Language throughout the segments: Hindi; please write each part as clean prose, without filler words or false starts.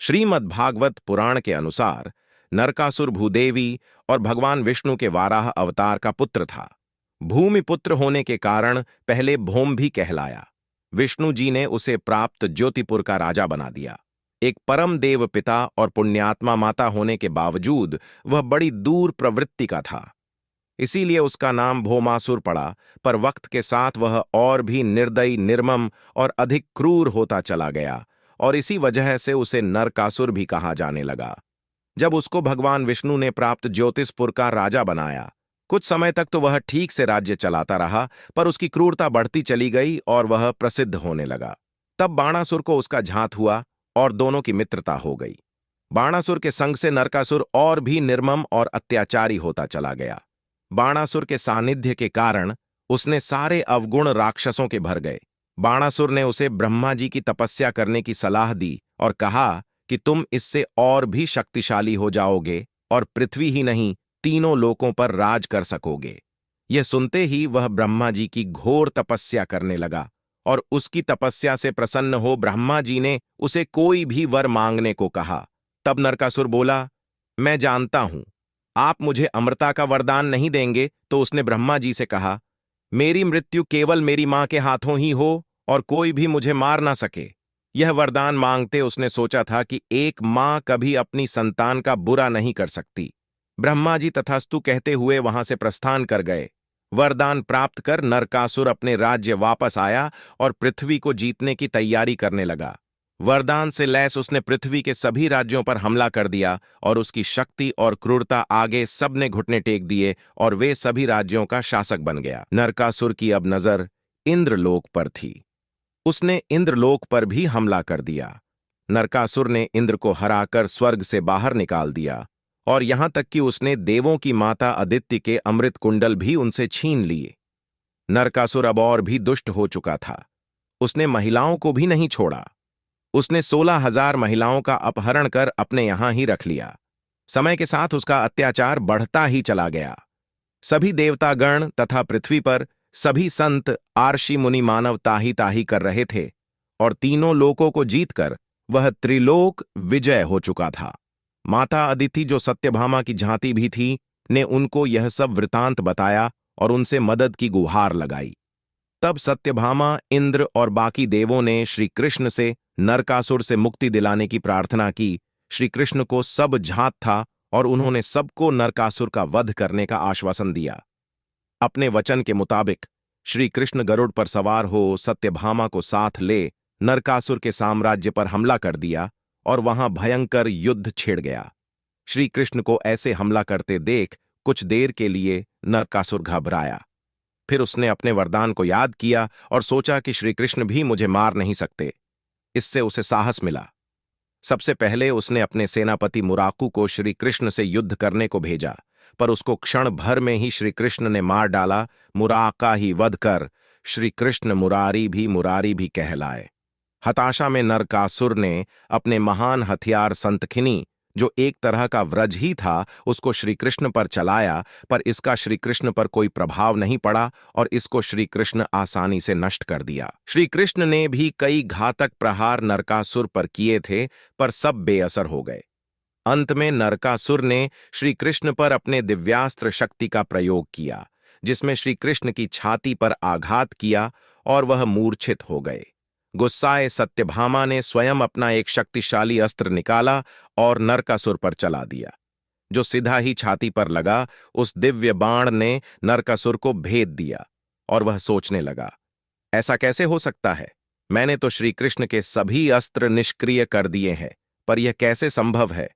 श्रीमद्भागवत पुराण के अनुसार नरकासुर भूदेवी और भगवान विष्णु के वाराह अवतार का पुत्र था। भूमिपुत्र होने के कारण पहले भौम भी कहलाया। विष्णु जी ने उसे प्राप्त ज्योतिपुर का राजा बना दिया। एक परम देव पिता और पुण्यात्मा माता होने के बावजूद वह बड़ी दूर प्रवृत्ति का था, इसीलिए उसका नाम भौमासुर पड़ा। पर वक्त के साथ वह और भी निर्दयी, निर्मम और अधिक क्रूर होता चला गया और इसी वजह से उसे नरकासुर भी कहा जाने लगा। जब उसको भगवान विष्णु ने प्राप्त ज्योतिषपुर का राजा बनाया, कुछ समय तक तो वह ठीक से राज्य चलाता रहा, पर उसकी क्रूरता बढ़ती चली गई और वह प्रसिद्ध होने लगा। तब बाणासुर को उसका झांत हुआ और दोनों की मित्रता हो गई। बाणासुर के संग से नरकासुर और भी निर्मम और अत्याचारी होता चला गया। बाणासुर के सानिध्य के कारण उसने सारे अवगुण राक्षसों के भर गए। बाणासुर ने उसे ब्रह्मा जी की तपस्या करने की सलाह दी और कहा कि तुम इससे और भी शक्तिशाली हो जाओगे और पृथ्वी ही नहीं, तीनों लोकों पर राज कर सकोगे। यह सुनते ही वह ब्रह्मा जी की घोर तपस्या करने लगा और उसकी तपस्या से प्रसन्न हो ब्रह्मा जी ने उसे कोई भी वर मांगने को कहा। तब नरकासुर बोला, मैं जानता हूं आप मुझे अमरता का वरदान नहीं देंगे। तो उसने ब्रह्मा जी से कहा, मेरी मृत्यु केवल मेरी मां के हाथों ही हो और कोई भी मुझे मार ना सके। यह वरदान मांगते उसने सोचा था कि एक मां कभी अपनी संतान का बुरा नहीं कर सकती। ब्रह्मा जी तथास्तु कहते हुए वहां से प्रस्थान कर गए। वरदान प्राप्त कर नरकासुर अपने राज्य वापस आया और पृथ्वी को जीतने की तैयारी करने लगा। वरदान से लैस उसने पृथ्वी के सभी राज्यों पर हमला कर दिया और उसकी शक्ति और क्रूरता आगे सबने घुटने टेक दिए और वे सभी राज्यों का शासक बन गया। नरकासुर की अब नजर इंद्रलोक पर थी। उसने इंद्रलोक पर भी हमला कर दिया। नरकासुर ने इंद्र को हराकर स्वर्ग से बाहर निकाल दिया और यहां तक कि उसने देवों की माता अदिति के अमृत कुंडल भी उनसे छीन लिए। नरकासुर अब और भी दुष्ट हो चुका था। उसने महिलाओं को भी नहीं छोड़ा। उसने 16,000 महिलाओं का अपहरण कर अपने यहां ही रख लिया। समय के साथ उसका अत्याचार बढ़ता ही चला गया। सभी देवतागण तथा पृथ्वी पर सभी संत, आर्षि, मुनि, मानव ताही ताही कर रहे थे और तीनों लोकों को जीतकर वह त्रिलोक विजय हो चुका था। माता अदिति, जो सत्यभामा की झांति भी थी, ने उनको यह सब वृतांत बताया और उनसे मदद की गुहार लगाई। तब सत्यभामा, इंद्र और बाकी देवों ने श्री कृष्ण से नरकासुर से मुक्ति दिलाने की प्रार्थना की। श्री कृष्ण को सब झात था और उन्होंने सबको नरकासुर का वध करने का आश्वासन दिया। अपने वचन के मुताबिक श्री कृष्ण गरुड़ पर सवार हो सत्यभामा को साथ ले नरकासुर के साम्राज्य पर हमला कर दिया और वहां भयंकर युद्ध छिड़ गया। श्री कृष्ण को ऐसे हमला करते देख कुछ देर के लिए नरकासुर घबराया। फिर उसने अपने वरदान को याद किया और सोचा कि श्री कृष्ण भी मुझे मार नहीं सकते। इससे उसे साहस मिला। सबसे पहले उसने अपने सेनापति मुराकू को श्री कृष्ण से युद्ध करने को भेजा, पर उसको क्षण भर में ही श्री कृष्ण ने मार डाला। मुराका ही वध कर श्री कृष्ण मुरारी भी कहलाए। हताशा में नरकासुर ने अपने महान हथियार संतखिनी, जो एक तरह का व्रज ही था, उसको श्री कृष्ण पर चलाया, पर इसका श्री कृष्ण पर कोई प्रभाव नहीं पड़ा और इसको श्री कृष्ण आसानी से नष्ट कर दिया। श्री कृष्ण ने भी कई घातक प्रहार नरकासुर पर किए थे, पर सब बेअसर हो गए। अंत में नरकासुर ने श्री कृष्ण पर अपने दिव्यास्त्र शक्ति का प्रयोग किया, जिसमें श्री कृष्ण की छाती पर आघात किया और वह मूर्छित हो गए। गुस्साए सत्यभामा ने स्वयं अपना एक शक्तिशाली अस्त्र निकाला और नरकासुर पर चला दिया। जो सीधा ही छाती पर लगा, उस दिव्य बाण ने नरकासुर को भेद दिया और वह सोचने लगा, ऐसा कैसे हो सकता है? मैंने तो श्री कृष्ण के सभी अस्त्र निष्क्रिय कर दिए हैं, पर यह कैसे संभव है?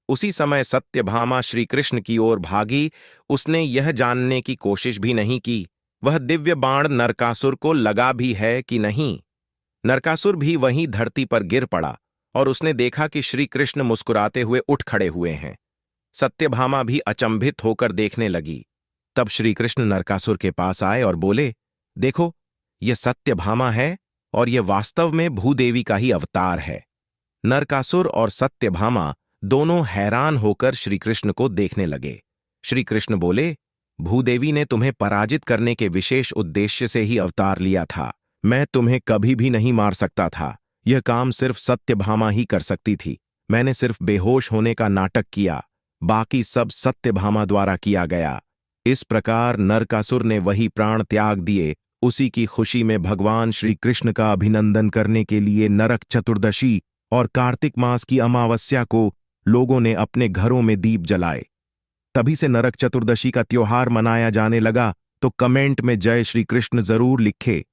उसी समय सत्यभामा श्री कृष्ण की ओर भागी। उसने यह जानने की कोशिश भी नहीं की वह दिव्य बाण नरकासुर को लगा भी है कि नहीं। नरकासुर भी वहीं धरती पर गिर पड़ा और उसने देखा कि श्री कृष्ण मुस्कुराते हुए उठ खड़े हुए हैं। सत्यभामा भी अचंभित होकर देखने लगी। तब श्री कृष्ण नरकासुर के पास आए और बोले, देखो, यह सत्यभामा है और यह वास्तव में भूदेवी का ही अवतार है। नरकासुर और सत्यभामा दोनों हैरान होकर श्री कृष्ण को देखने लगे। श्री कृष्ण बोले, भूदेवी ने तुम्हें पराजित करने के विशेष उद्देश्य से ही अवतार लिया था। मैं तुम्हें कभी भी नहीं मार सकता था। यह काम सिर्फ सत्यभामा ही कर सकती थी। मैंने सिर्फ बेहोश होने का नाटक किया, बाकी सब सत्यभामा द्वारा किया गया। इस प्रकार नरकासुर ने वही प्राण त्याग दिए। उसी की खुशी में भगवान श्री कृष्ण का अभिनंदन करने के लिए नरक चतुर्दशी और कार्तिक मास की अमावस्या को लोगों ने अपने घरों में दीप जलाए। तभी से नरक चतुर्दशी का त्योहार मनाया जाने लगा। तो कमेंट में जय श्री कृष्ण जरूर लिखे।